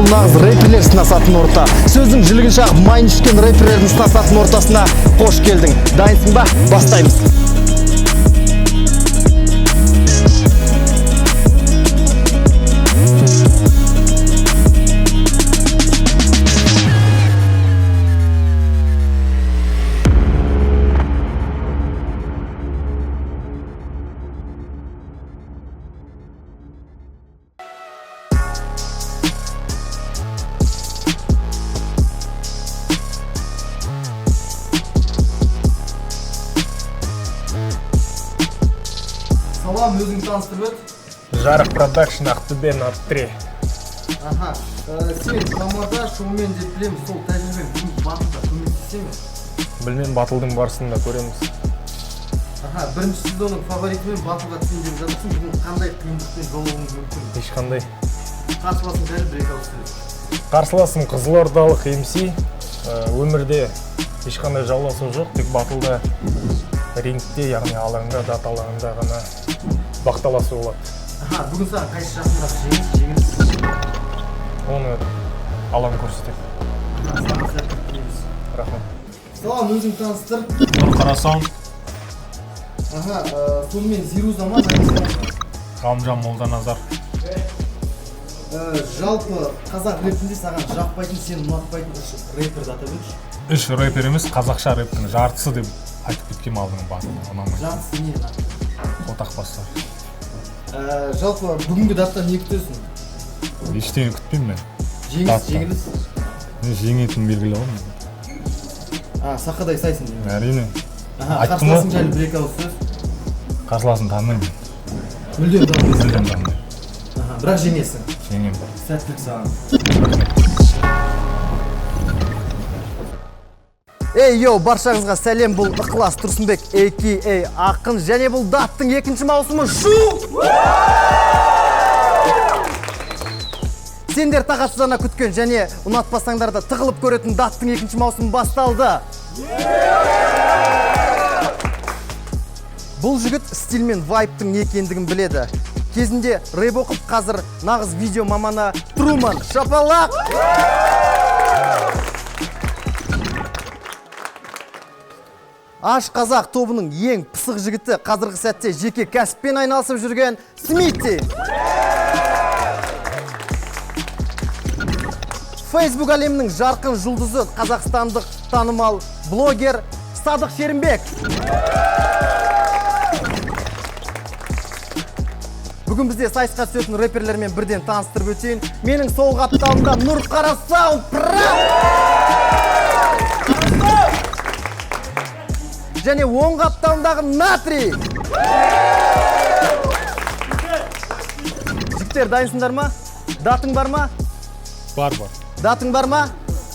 нағыз рэперлер сынасатын орта. Сөздің жілігін шағып майын ішкен рэперлердің сынасатын ортасына қош келдің. Дайынсың ба? Бастаймыз. Салам, өзің таныстырып өт. Жарық продакшн Ақтөбе Нат3. Аха, сен тамада шоумен деп білеміз, сол тәжірибең бүгін батылда көмектесе ме? Білмем, батылдың барысында көреміз. Аха, бірінші сезонның фаворитімен батылға түсейін деп жатырсың, бүгін қандай қиындықпен жолығуыңыз мүмкін? Ешқандай. Қарсыласың жайлы бір-екі ауыз сөйлес. Қарсыласым қызылордалық MC. Өмірде ешқандай жауласу жоқ, тек батылда рингте, яғни алаңда, дат алаңында ғана бақталасы болады. Аха, бүгін саған қайсы жақындап жеңіс? Оны алаң көрсетеді. Саған сәттілік тілейміз. Рахмет. Салам, өзің таныстыр. Қарасам, Аха, сонымен Зиру заман Ғалымжан Молданазар. Жалпы қазақ рэпінде саған жақпайтын, сен ұнатпайтын рэперді атап өтші. 3 рэпер емес, қазақша рэптің жартысы деп айтып кеткем алдыңғы батылда. Ұнамайды. Жартысы не? Отақ бастар. Жалпы бүгінгі даттан не күтесің? Ештеңе күтпеймін мен. Жеңіс, жеңіліс? Мен жеңетін белгілі ғой. Сақадай сайсың деймін. Әрине. Қарсыласың жайлы бір-екі ауыз сөз? Қарсыласын танымаймын. Мүлдем танымайсың? Мүлдем танымаймын. Бірақ жеңесің? Жеңем. Сәттілік саған. Йоу, баршаңызға сәлем, бұл Ықылас Тұрсынбек, a.k.a. Ақын, және бұл Даттың екінші маусымы шу! Сендер тағатсыздана күткен және ұнатпасаңдар да тығылып көретін Даттың екінші маусымы басталды. Бұл жігіт стиль мен вайптың не екендігін біледі. Кезінде рэп оқып, қазір нағыз видео маманы Труман. Шапалақ! Аш қазақ тобының ең пысық жігіті, қазіргі сәтте жеке кәсіппен айналысып жүрген Смитти. Facebook әлемінің жарқын жұлдызы, қазақстандық танымал блогер Садық Шерімбек. Бүгін бізде сайысқа түсетін рэперлермен бірден таныстырып өтейін. Менің сол қапталымда Нұр Қарасау, және оң қапталындағы Нат3. Жігіттер, дайынсыңдар ма? Датың бар ма? Бар. Датың бар ма?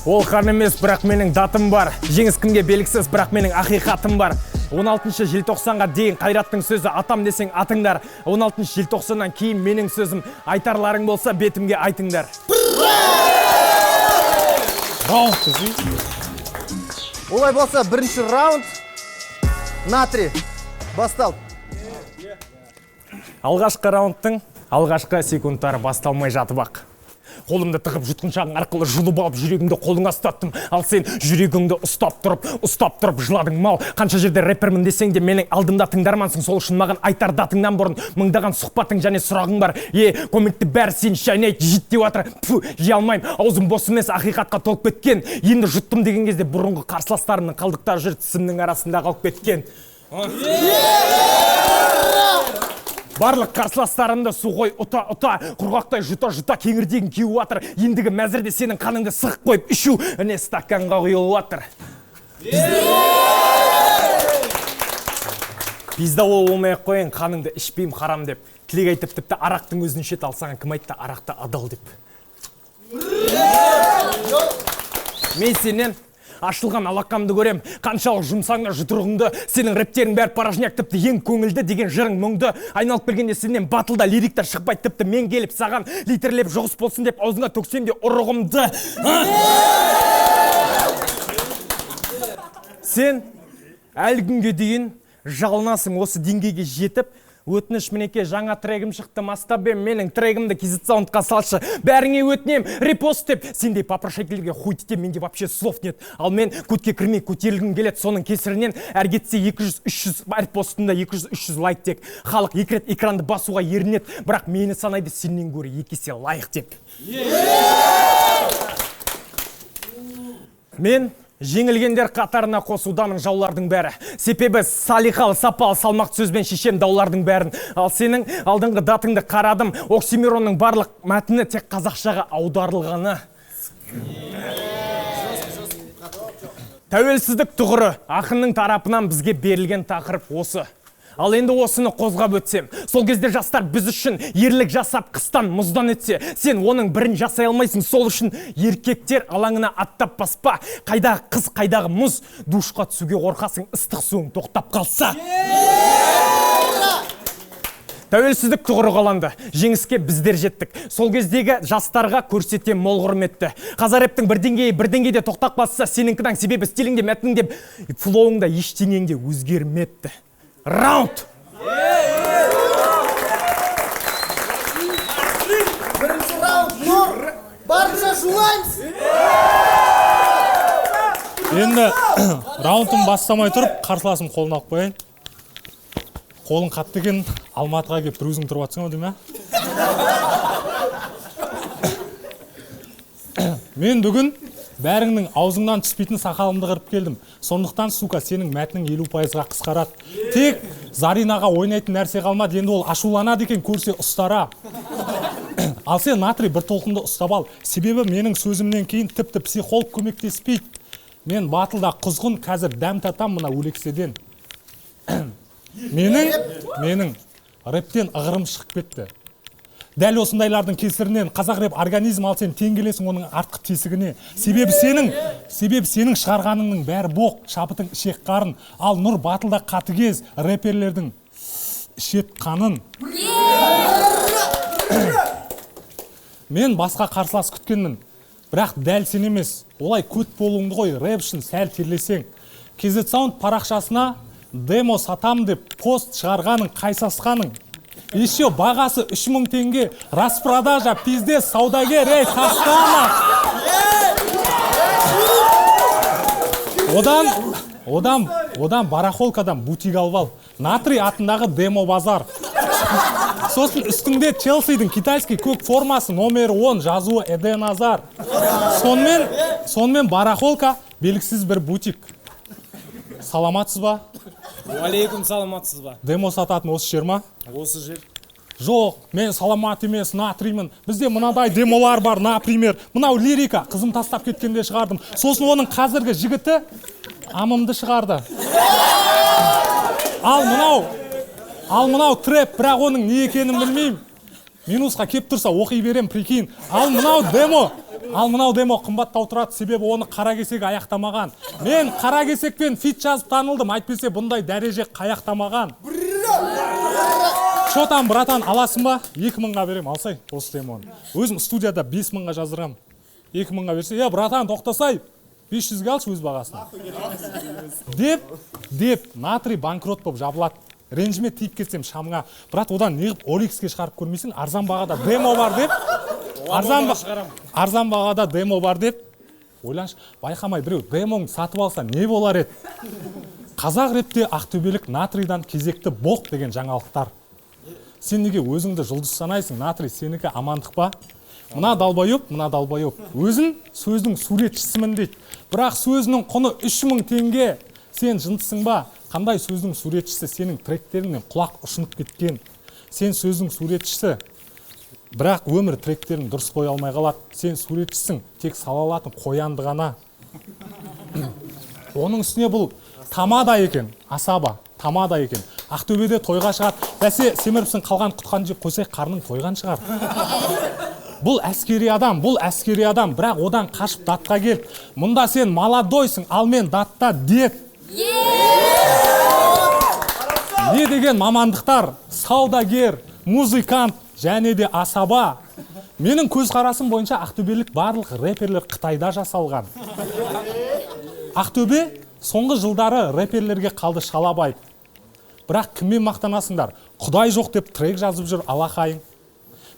Ол қан емес, бірақ менің датым бар. Жеңіс кімге белгісіз, бірақ менің ақиқатым бар. 16 желтоқсанға дейін Қайраттың сөзі атам десең атыңдар. 16 желтоқсаннан кейін менің сөзім айтарларың болса бетімге айтыңдар. Олай болса бірінші раунд. Нат3, бастал. Алғашқы раундтың алғашқы секундтары басталмай жатып ақ. Қолымды тығып жұтқыншағың арқылы жұлып алып жүрегіңді қолыңа ұстаттым. Ал сен жүрегіңді ұстап тұрып жыладың мал. Қанша жерде рэпермін десең де менің алдымда тыңдармансың. Сол үшін маған айтар датыңнан бұрын мыңдаған сұхбатың және сұрағың бар. Комикті бәрі сен шайнайды жит деп жатыр. Жей алмаймын, аузым бос емес, ақиқатқа толып кеткен. Енді жұттым деген кезде бұрынғы қарсыластарымның қалдықтары жүр тісімнің арасында қалып кеткен. Барлық қарсыластарымды суғой ұта, құрғақтай жұта кеңірдегін кеуіп атыр. Ендігі мәзірде сенің қаныңды сығып қойып ішу, үне стаканға құйылып атыр. Пизда ол болмай қойын, қаныңды ішпейм харам деп. Тілек айтып тіпті арақтың өзін шет алсаң, кім айтты арақты адал деп. Мен сенен ашылған алақамды көрем, қаншалық жұмсаңда жұдырығыңды, сенің рэптерің бәр паражняк тіпті ең көңілді деген жырың мұңды. Айналып бергенде сенен батылда лириктар шықпай тіпті мен келіп саған литерлеп жоғыс болсын деп аузыңа төксем де ұрығымды. Сен әлі күнге дейін жалынасың осы деңгейге жетіп, Өтініш мінеке, жаңа трегім шықты, Мастабем, менің трегімді KZ Soundқа салшы. Бәріңе өтінем, репост деп. Сендей попрошайкелерге хуй тетем, менде вообще слов нет. Ал мен көтке кірмей көтерілгім келеді, соның кесірінен әр кетсе 200-300 репостында 200-300 лайк тек. Халық екі рет экранды басуға ерінет, бірақ мені санайды сенен гөрі екі есе лайық деп. Мен жеңілгендер қатарына қосудамын жаулардың бәрі. Себебі салиқалы, сапалы, салмақты сөзбен шешем даулардың бәрін. Ал сенің алдыңғы датыңды қарадым, Оксимиронның барлық мәтіні тек қазақшаға аударылғаны. Тәуелсіздік тұғыры ақынның тарапынан бізге берілген тақырып осы. Ал енді осыны қозғап өтсем, сол кезде жастар біз үшін ерлік жасап қыстан мұздан өтсе, сен оның бірін жасай алмайсың, сол үшін еркектер алаңына аттап баспа, қайдағы қыз, қайдағы мұз, душқа түсуге қорқасың, ыстық суың тоқтап қалса. Тәуелсіздік тұғыры қаланды, жеңіске біздер жеттік. Сол кездегі жастарға көрсетем мол құрметті. Қазақ рэптің бір деңгейде тоқтап қалса, сеніңкідан себебі стиліңде, мәтініңде, флоуыңда ештеңеңде өзгермепті. Раунд! Бірінші раунд, Нұр! Барынша жуаймыз! Енді раундын бастамай тұрып, қарсыласым қолын алып қояйын. Қолын қатты екен, Алматыға келіп бір өзің тұрып атсың дейм, Мен бүгін бәріңнің аузыңнан түспейтін сақалымды қырып келдім. Сондықтан, сука, сенің мәтінің 50%-ға қысқарады. Тек Заринаға ойнайтын нәрсе қалмады, енді ол ашуланады екен көрсе ұстара. Ал сен натрий бір толқынды ұстап ал. Себебі менің сөзімнен кейін тіпті психолог көмектеспейді. Мен батылда құзғын қазір дәм татам мына өлекседен. Менің рэптен ығырым шығып кетті. Дәл осындайлардың кесірінен қазақ рэп организм ал сен теңгелесің оның артқы тесігіне. Себебі сенің шығарғаныңның бәрі боқ, шабытың ішек қарын. Ал Нұр батылда қатыгез рэперлердің ішет қанын. Мен басқа қарсылас күткенмін. Бірақ дәл сен емес. Олай көт болуыңды ғой, рэп үшін сәл терлесең. KZ Sound парақшасына демо сатам деп пост шығарғаның қайсасқаның. Еще бағасы 3000 теңге, распродажа, пиздес, саудагер, ей, тастама. Одан барахолкадан бутик алып ал. Натрий атындағы демо базар. Сосын үстінде Челсидің китайский көк формасы номер 10 жазуы Эден Азар. Сонымен барахолка белгісіз бір бутик. Саламатсыз ба? Алейкум, саламатсыз ба? Демо сататын осы жер ма? Осы жер. Жоқ, мен саламат емес, натриймін. Бізде мынадай демолар бар, например. Мынау лирика, қызым тастап кеткенде шығардым. Сосын оның қазіргі жігіті амымды шығарды. Ал мынау трэп, бірақ оның не екенін білмеймін. Минусқа кеп тұрса оқи берем, прикинь. Ал мынау демо қымбаттау тұрады, себебі оны қара кесек аяқтамаған. Мен қара кесекпен фит жазып танылдым, айтпесе бұндай дәреже қаяқтамаған. Шотан, братан, аласың ба? 2000-ға берем, алсай, осы демоны. Өзім студияда 5000-ға жаздырғам. 2000-ға берсе, братан, тоқтасай, 500-ге алшы өз бағасына. Деп, натрий банкрот болып жабылады. Ренжіме тиіп кетсем шамға. Брат, одан неғып Оликске шығарып көрмейсің? Арзан бағада демо бар деп. Арзан бағада демо бар деп. Ойланшы, байқамай біреу демоң сатып алса не болар еді? Қазақ рэпте ақтөбелік натрийдан кезекті боқ деген жаңалықтар. Сен неге өзіңді жұлдыз санайсың? Натрий сенікі амандық па? Мына далбайып. Өзін сөздің суретшісімін дейді. Бірақ сөзінің құны 3000 теңге. Сен жындысың ба? Қандай сөздің суретшісі? Сенің тректеріңнен құлақ ұшынып кеткен. Сен сөздің суретшісі. Бірақ өмір тректерін дұрыс қоя алмай қалады. Сен суретшісің, тек салалатын қоянды ғана. Оның үстіне бұл тамада екен, асаба, тамада екен. Ақтөбеде тойға шығады. Бәсе, семіріпсің қалған құтқан жеп қойсай, қарның тойған шығар. Бұл әскери адам, бірақ одан қашып датқа келді. Мұнда сен молодойсың, ал мен датта дед. Не деген мамандықтар? Саудагер, музыкант, және де асаба. Менің көзқарасым бойынша ақтөбелік барлық рэперлер Қытайда жасалған. Ақтөбе соңғы жылдары рэперлерге қалды шалабай. Бірақ кіммен мақтанасыңдар? Құдай жоқ деп трек жазып жүр алақайың.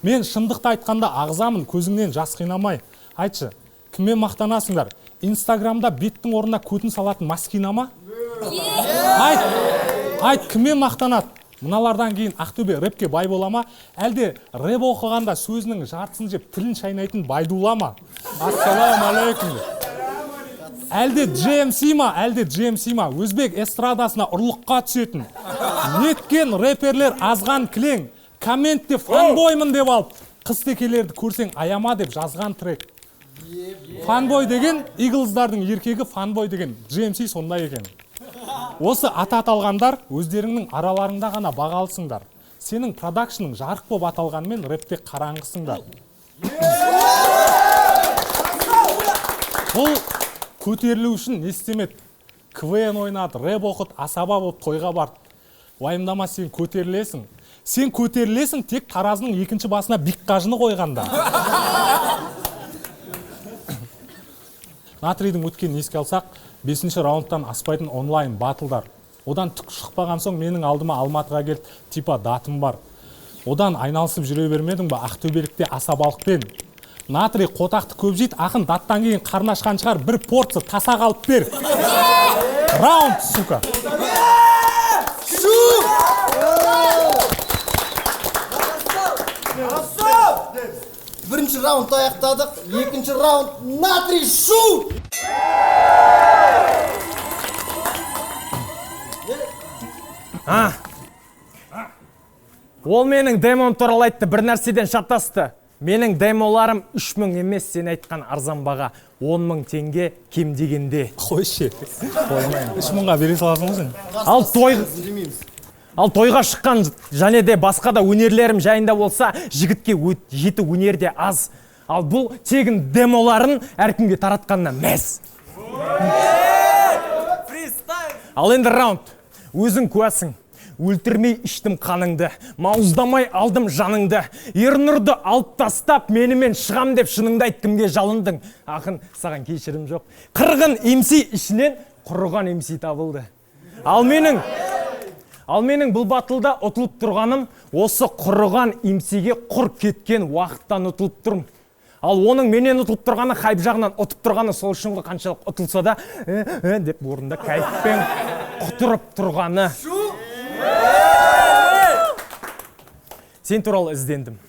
Мен шындықты айтқанда ағзамын, көзіңнен жас қинамай. Айтшы, кіммен мақтанасыңдар? Инстаграмда беттің орнына көтін салатын маскина ма? Айт, кіммен мақтанады? Мыналардан кейін Ақтөбе рэпке бай бола ма? Әлде рэп оқығанда сөзінің жартысын жеп тілін шайнайтын байдула ма? Ассалаумалейкум. Әлде JMC ма? Өзбек эстрадасына ұрлыққа түсетін. Неткен рэперлер азған кілең. Комментте фанбоймын деп алып, қыз-текелерді көрсең аяма деп жазған трек. Фанбой деген, Иглздардың еркегі фанбой деген, JMC сондай екен. Осы аты аталғандар өздеріңнің араларыңда ғана бағалысыңдар. Сенің продакшының жарық боп аталғанмен рэпте қараңғысыңдар. Бұл көтерілу үшін не істемеді? КВН ойнады, рэп оқыт, асаба болып тойға барды. Уайымдама, сен көтерілесің. Сен көтерілесің тек таразының екінші басына бик қажыны қойғанда. Натрийдің өткенін еске алсақ, 5-ші раундтан аспайтын онлайн батылдар. Одан түк шықпаған соң менің алдыма Алматыға келді, типа датым бар. Одан айналысып жүре бермедің ба Ақтөбелікте асабалықпен? Натрий қотақты көп жейді, ақын даттан кейін қарны ашқан шығар, бір порция таса қалып бер. Раунд, сука. Бірінші раунд аяқтадық, екінші раунд Натрий шу! Ол менің демом туралы айтты, бір нәрседен шатасты. Менің демоларым 3000 емес, сен айтқан арзан баға 10.000 теңге кем дегенде. Қойшы. 3000-ға бере саласың сен. Ал тойға шыққан және де басқа да өнерлерім жайында болса, жігітке жеті өнер де аз. Ал бұл тегін демоларын әркімге таратқанына мәз. Ал енді раунд. Өзің куәсің. Өлтірмей іштім қаныңды, мауыздамай алдым жаныңды. Ернұрды алып тастап, менімен шығам деп шыныңды айт, кімге жалындың. Ақын, саған кешірім жоқ. Қырғын емси ішінен құрыған емси табылды. Ал менің бұл батылда ұтылып тұрғаным, осы құрыған емсиге құр кеткен уақыттан ұтылып тұрмын. Ал оның менен ұтылып тұрғаны, хайп жағынан ұтып тұрғаны, сол үшін қаншалық ұтылса да, деп орында кайфпен құтырып тұрғаны. Сен туралы іздендім.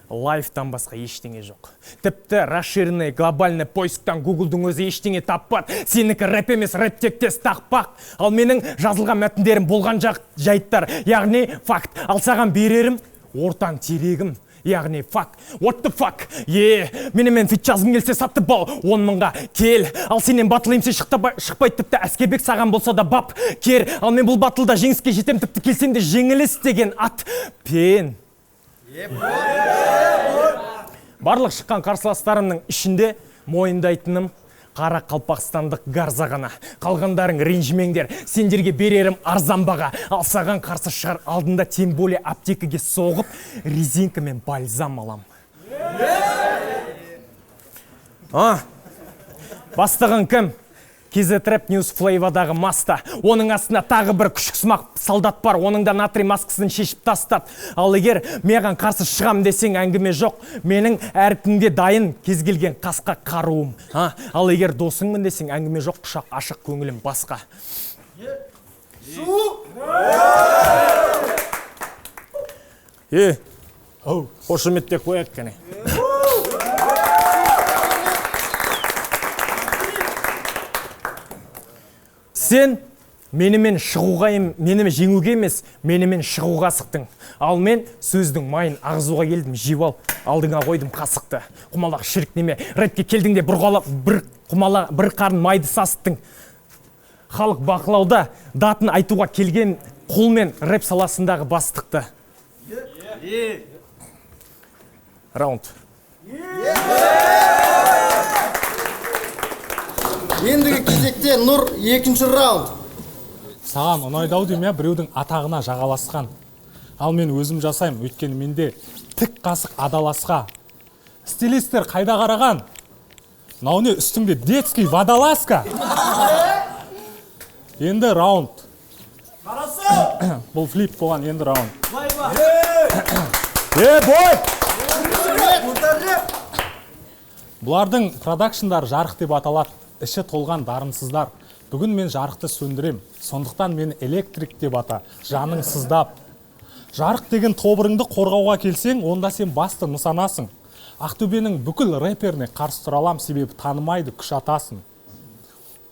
Лайфтан басқа ештеңе жоқ. Тіпті расширенный глобальный поисктан Гуглдың өзі ештеңе таппады. Сенікі рэп емес, рэп тектес тақпақ. Ал менің жазылған мәтіндерім болған жайттар, яғни факт. Ал саған берерім ортан терегім. Яғни фак. What the fuck? Менімен фит жазғым келсе сатты бал, 10.000-ға кел. Ал сенен батыл емсе шықпай, тіпті әскербек саған болса да бап кер. Ал мен бұл батылда жеңіске жетем, тіпті келсем де жеңіліс деген ат пен. Барлық шыққан қарсыластарымның ішінде мойындайтыным қара қалпақстандық гарзағана. Қалғандарың ренжімеңдер, сендерге берерім арзан баға. Ал саған қарсы шығар алдында, тем более аптекаге соғып, резинка мен бальзам алам. Бастығың кім? KZRap News Flava'дағы маста. Оның астына тағы бір күшіксімақ солдат бар, оның да натрий маскасын шешіп тастап. Ал егер меған қарсы шығам десең әңгіме жоқ. Менің әркімге дайын кез келген қасқа қаруым. Ал егер досыңмын десең әңгіме жоқ, құшақ ашық, көңілім басқа. Қошеметте қояқ кәне. Сен менімен жеңуге емес, менімен шығуға сықтың. Ал мен сөздің майын ағызуға келдім, жеп ал, алдыңа қойдым қасықты. Құмалақ шірік неме, рэпке келдің де бір қарын майды сасыттың. Халық бақылауда датын айтуға келген қолмен рэп саласындағы бастықты. Раунд. Ендігі кезекте Нұр екінші раунд. Саған ұнайды ау дейм, біреудің атағына жағаласқан. Ал мен өзім жасайым, өйткені менде тік қасық адаласқа. Стилистер қайда қараған? Науне үстіңде детский водолазка. Енді раунд. Қарасы! Бұл флип болған, енді раунд. Бой! Бұлардың продакшндары жарық деп аталады. Іші толған дарынсыздар. Бүгін мен жарықты сөндірем. Сондықтан мені электрик деп ата. Жаның сыздап. Жарық деген тобырыңды қорғауға келсең, онда сен басты нысанасың. Ақтөбенің бүкіл рэперіне қарсы тұра алам, себебі танымайды, күш атасың.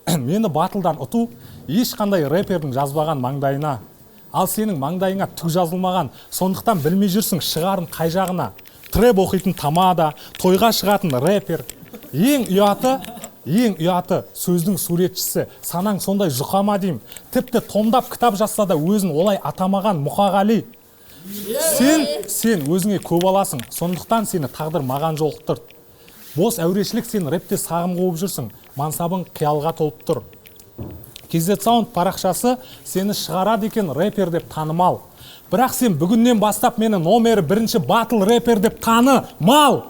Мені батылдан ұту ешқандай рэпердің жазбаған маңдайына. Ал сенің маңдайыңа түк жазылмаған, сондықтан білмей жүрсің шығарын қай жағына. Трэп оқитын тамада, тойға шығатын рэпер. Ең ұяты сөздің суретшісі, санаң сондай жұқама дейм. Тіпті томдап кітап жазса да өзін олай атамаған Мұқағали. Сен өзіңе көп аласың, сондықтан сені тағдыр маған жолықтырды. Бос әурешілік сен рэпте сағым қуып жүрсің, мансабың қиялға толып тұр. KZ Sound парақшасы сені шығарады екен рэпер деп танымал. Бірақ сен бүгіннен бастап мені номері 1-ші батл рэпер деп танымал.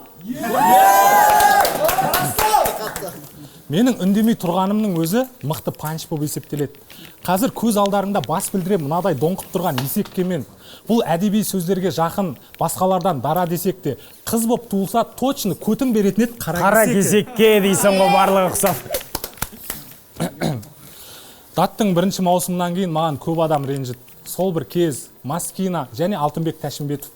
Менің үндемей тұрғанымның өзі мықты панч болып есептеледі. Қазір көз алдарында бас білдіре мынадай доңқып тұрған есеккемен. Бұл әдеби сөздерге жақын, басқалардан дара десек те, қыз боп туылса точно көтін беретін еді Қара кезекке дейсің ғой барлығы ұқсап. Даттың 1-ші маусымнан кейін маған көп адам ренжіді. Сол бір кез Маскина және Алтынбек Тәшінбетов.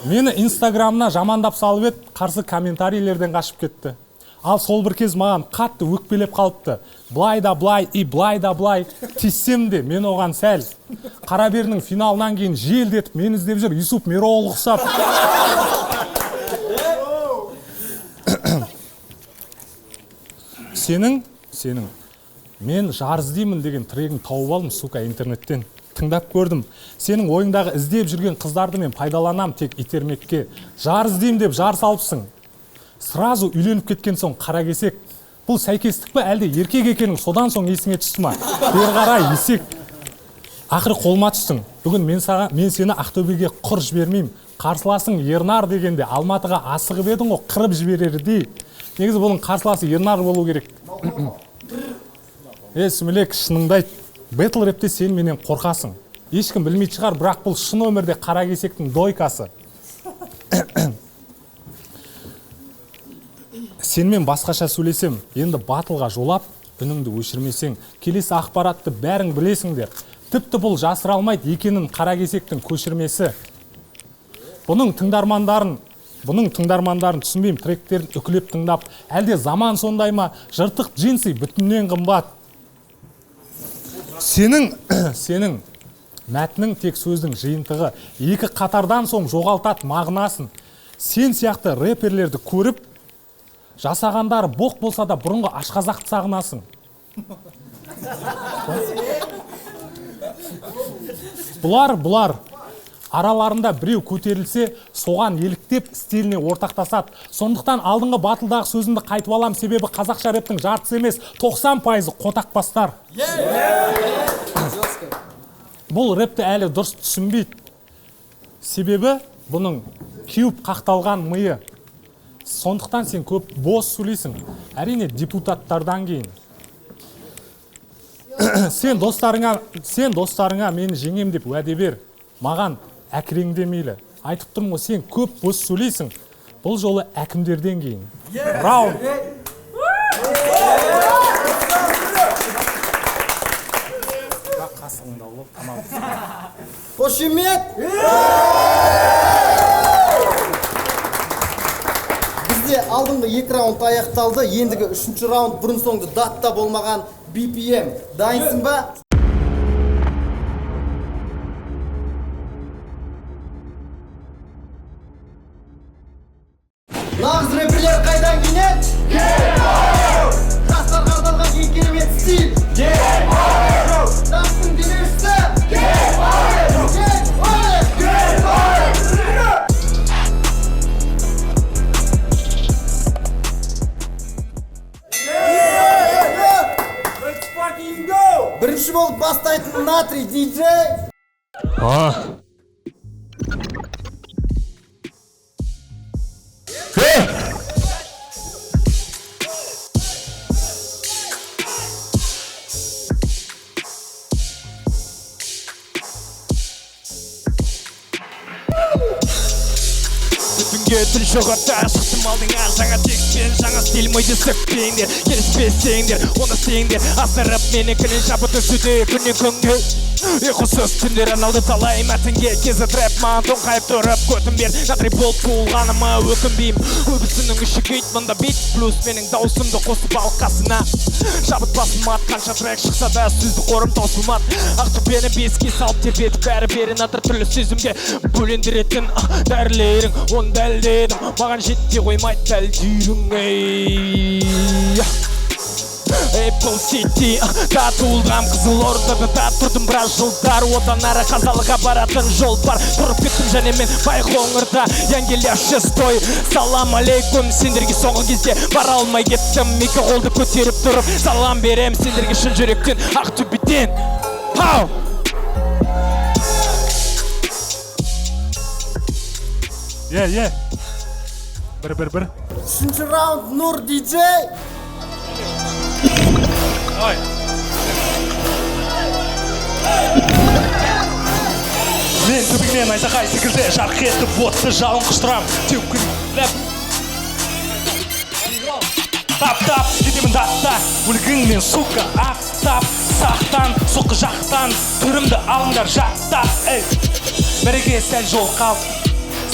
Мені инстаграмына жамандап салып еді, қарсы комментарийлерден қашып кетті. Ал сол бір кез маған қатты өкпелеп қалыпты. Былай да былай, былай да былай, тиссем де мен оған сәл. Қараберінің финалынан кейін желдетіп, мен іздеп жүр Юсуп Мероғыл ұқсап. Сенің, мен жар іздеймін деген трегін тауып алдым, сука, интернеттен. Тыңдап көрдім. Сенің ойыңдағы іздеп жүрген қыздарды мен пайдаланам тек итермекке. Жар іздейм деп жар салыпсың. Сразу үйленіп кеткен соң қара кесек. Бұл сәйкестік пе әлде еркек екенің содан соң есіңе түсті ма? Бер қарай, есек. Ақыры қолыма түстің. Бүгін мен сені Ақтөбеге құр жібермеймін. Қарсыласың Ернар дегенде Алматыға асығып едің ғой, қырып жіберердей. Негізі бұның қарсыласы Ернар болу керек. Сүмелек, шыныңды айт. Бэтл рэпте сен менен қорқасың. Ешкім білмейді шығар, бірақ бұл шын өмірде қара кесектің дойкасы. Сенмен басқаша сөйлесем, енді батылға жолап, үніңді өшірмесең, келесі ақпаратты бәрің білесіңдер. Тіпті бұл жасыра алмайды екенін қара кесектің көшірмесі. Бұның тыңдармандарын түсінбеймін, тректерін үкілеп тыңдап, әлде заман сондай ма, жыртық джинсы бүтіннен қымбат. Сенің мәтінің тек сөздің жиынтығы, екі қатардан соң жоғалтат мағынасын. Сен сияқты рэперлерді көріп, жасағандары боқ болса да бұрынғы ашқазақты сағынасың. Бұлар араларында біреу көтерілсе, соған еліктеп стиліне ортақтасады. Сондықтан алдыңғы батылдағы сөзімді қайтып алам, себебі қазақша рэптің жартысы емес, 90% қотақ бастар. Бұл рэпті әлі дұрыс түсінбейді. Себебі бұның кеуіп қақталған миы. Сондықтан сен көп бос сөйлейсің. Әрине депутаттардан кейін. Сен достарыңа мені жеңем деп уәде бер. Маған әкіреңдемейлі. Айтып тұрмын ғой, сен көп бос сөйлейсің. Бұл жолы әкімдерден кейін. Раунд. Қошемет! Бізде алдыңғы 2 раунд аяқталды, ендігі 3-ші раунд бұрын соңды датта болмаған BPM. Дайынсың ба? Нағыз рэперлер қайдан киінеді? Жастарға арналған ең керемет стиль. Дастың демеушісі. Бірінші болып бастайтын Натрий диджей. сөзімге тіл жоғарта шықтым алдыңа жаңа текстпен жаңа стиль мойды сөкпеңдер келіспесеңдер оны істеңдер асырып менікінен жабы түсуде күннен күнге ұйқысыз түндер арналды талай мәтінге кезі трэп маған тоңқайып тұрып көтім бер натрий болып туылғаныма өкінбеймін көбісінің іші күйт мұнда бит плюс менің даусымды қосып ал қасына жабытпасын мат қанша трек шықса да сөздік қорым таусылмады ақтөбені беске салып тербетіп бәрі бері натыр түрлі сезімге бөлендіретін дәрілерің оны дәлдедім маған жетпей қоймайды дәл түйрің Apple City да туылғам Қызылордада да тұрдым біраз жылдар одан әрі қазалыға баратын жол бар тұрып кеттім және мен Байқоңырда янгеляші стой салам алейкум сендерге соңғы кезде бара алмай кеттім екі қолды көтеріп тұрып салам берем сендерге шын жүректен Ақтөбеден Пау! Бір. Үшінші раунд Нұр диджей. Ой. Мен түбіңнен айзақай секілді жарқ етіп отты жалын құштырам теукіліп Тап-тап, кетемін датта өлігіңмен сука ақтап сақтан, соққы жақтан түрімді алыңдар жаттап Біріге сәл жол қал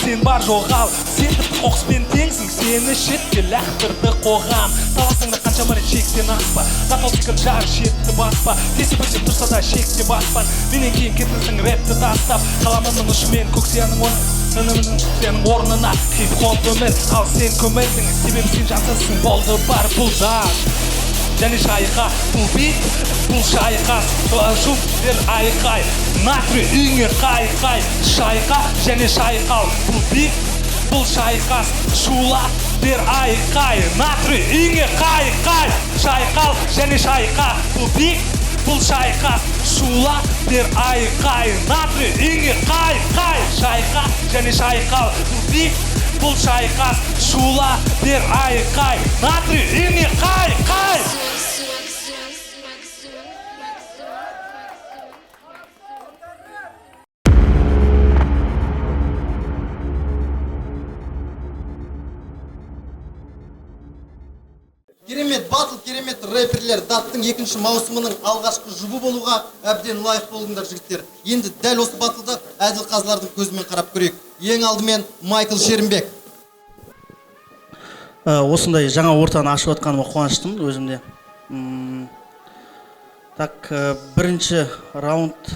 Сен бар жоғал, сен тіпті қоқыспен теңсің Сені шетке ләқтірді қоғам Таласыңда қанша мәрі шектен аспа Қатал секіл жар шетті баспа Кесіп өтсем тұрса да шекте баспан Менен кейін кетіңсің рэпті тастап Қаламымның ұшымен көксияның сенің орнына Хип-хоп өмір, ал сен көмірсің Себебі сен жасысың, болды бар бұл зат Және шайқа, бұл бит, бұл шайқас Жуптер айқай, натри үйіңе қай Шайқа және шайқал, бұл бит, бұл шайқас Шула бер айқай, натри үйіңе қай Шайқал және шайқа, бұл бит, бұл шайқас Шула бер айқай, натри үйіңе қай Шайқа және шайқал, бұл бит, бұл шайқас Шула бер айқай, натри үйіңе қай Керемет батл, керемет рэперлер даттың екінші маусымының алғашқы жұбы болуға әбден лайық болдыңдар жігіттер. Енді дәл осы батлда әділ қазылардың көзімен қарап көрейік. Ең алдымен Майкл Шерімбек. Осындай жаңа ортаны ашып отқаныма қуаныштымын өзімде. Так, бірінші раунд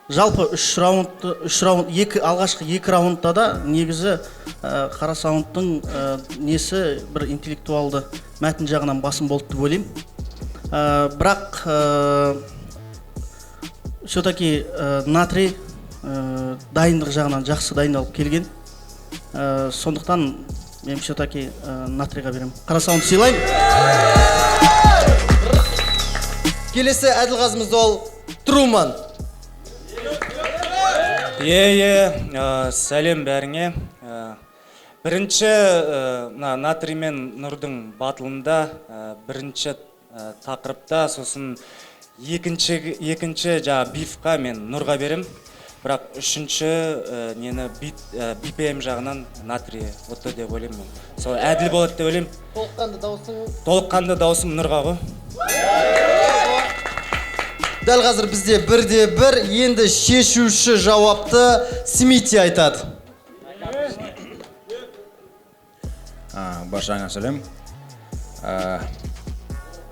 жалпы алғашқы екі раундта да негізі қара саундтың несі бір интеллектуалды мәтін жағынан басым болды деп ойлаймын. Бірақ все-таки натри дайындық жағынан жақсы дайындалып келген. Сондықтан мен все-таки натрийға беремін. Қара саунд сыйлаймын. Келесі әділ қазымыз ол Труман. Сәлем бәріңе. Бірінші натрий мен нұрдың батылында бірінші тақырыпта, сосын екінші бифқа мен нұрға берем. Бірақ үшінші нені BPM жағынан натрий отты деп ойлаймын мен. Сол әділ болады деп ойлаймын. Толыққанды даусым нұрға ғой. Дәл қазір бізде бірде-бір енді шешуші жауапты Смити айтады. Баршаңа сәлем.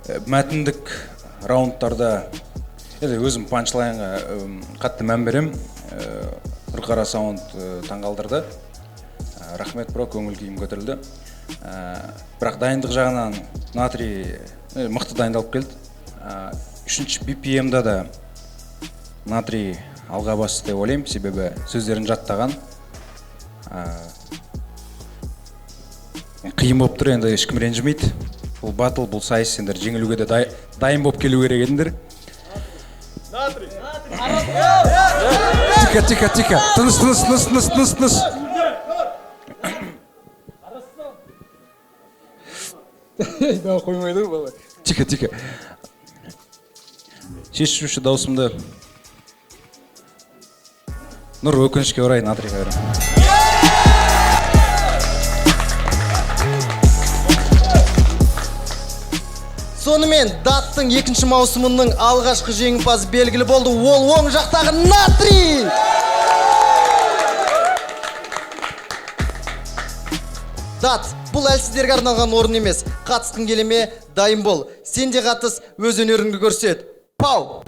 Мәтіндік раундтарда өзім панчлайнға қатты мән берем. Қара саунд таңғалдырды. Рахмет, бро, көңіл күйім көтерілді. Бірақ дайындық жағынан натрий мықты дайындалып келді. Үшінші BPM-да да натрий алға басы деп ойлаймын, себебі сөздерін жаттаған. Қиын болып тұр, енді ешкім ренжімейді. Бұл батл, бұл сайыс, сендер жеңілуге де дайын болып келу керек едіңдер. Тихо, тыныс. Қоймайды бала. Тихо. Шешуші даусымды Нұр өкінішке орай натрийға беремін. Сонымен даттың екінші маусымының алғашқы жеңімпазы белгілі болды. Ол оң жақтағы Натри. Дат, бұл әлсіздерге арналған орын емес. Қатысқың келе ме? Дайын бол. Сен де қатыс, өз өнеріңді көрсет. Пау!